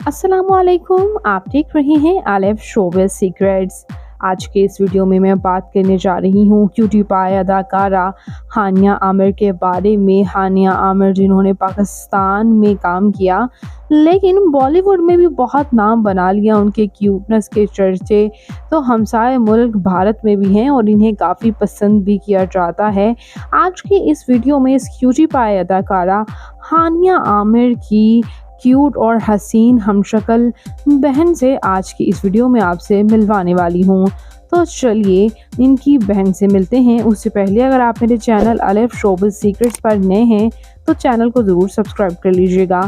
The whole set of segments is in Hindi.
अस्सलामुअलैकुम, आप देख रहे हैं आलिफ शोबिज़ सीक्रेट्स। आज के इस वीडियो में मैं बात करने जा रही हूँ क्यूटी पाई अदाकारा हानिया आमिर के बारे में। हानिया आमिर जिन्होंने पाकिस्तान में काम किया लेकिन बॉलीवुड में भी बहुत नाम बना लिया। उनके क्यूटनेस के चर्चे तो हमसाए मुल्क भारत में भी हैं और इन्हें काफ़ी पसंद भी किया जाता है। आज की इस वीडियो में इस क्यूटी पाई अदाकारा हानिया आमिर की क्यूट और हसीन हमशक्ल बहन से आज की इस वीडियो में आपसे मिलवाने वाली हूँ। तो चलिए इनकी बहन से मिलते हैं। उससे पहले अगर आप मेरे चैनल आलिफ शोबिज़ सीक्रेट्स पर नए हैं तो चैनल को ज़रूर सब्सक्राइब कर लीजिएगा।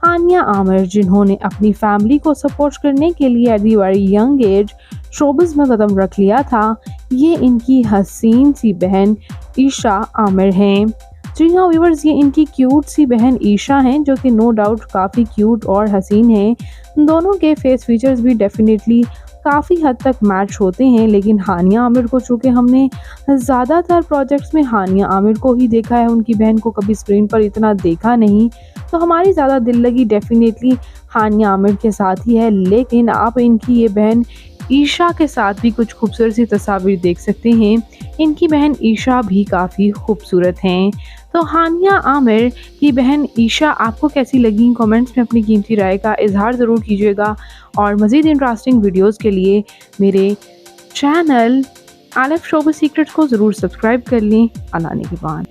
हानिया आमिर जिन्होंने अपनी फैमिली को सपोर्ट करने के लिए at the very young age showbiz में कदम रख लिया था, ये इनकी हसीन सी बहन ईशा आमिर हैं। जी हाँ व्यूवर्स, ये इनकी क्यूट सी बहन ईशा हैं जो कि नो डाउट काफ़ी क्यूट और हसीन हैं। दोनों के फेस फीचर्स भी डेफिनेटली काफ़ी हद तक मैच होते हैं, लेकिन हानिया आमिर को चूँकि हमने ज़्यादातर प्रोजेक्ट्स में हानिया आमिर को ही देखा है, उनकी बहन को कभी स्क्रीन पर इतना देखा नहीं, तो हमारी ज़्यादा दिल लगी डेफिनेटली हानिया आमिर के साथ ही है। लेकिन आप इनकी ये बहन ईशा के साथ भी कुछ खूबसूरत सी तस्वीर देख सकते हैं। इनकी बहन ईशा भी काफ़ी खूबसूरत हैं। तो हानिया आमिर की बहन ईशा आपको कैसी लगी? कमेंट्स में अपनी कीमती राय का इजहार ज़रूर कीजिएगा और मज़ीद इंटरेस्टिंग वीडियोस के लिए मेरे चैनल आलिफ शोबिज़ सीक्रेट्स को ज़रूर सब्सक्राइब कर लें। अल्लाह निगहबान।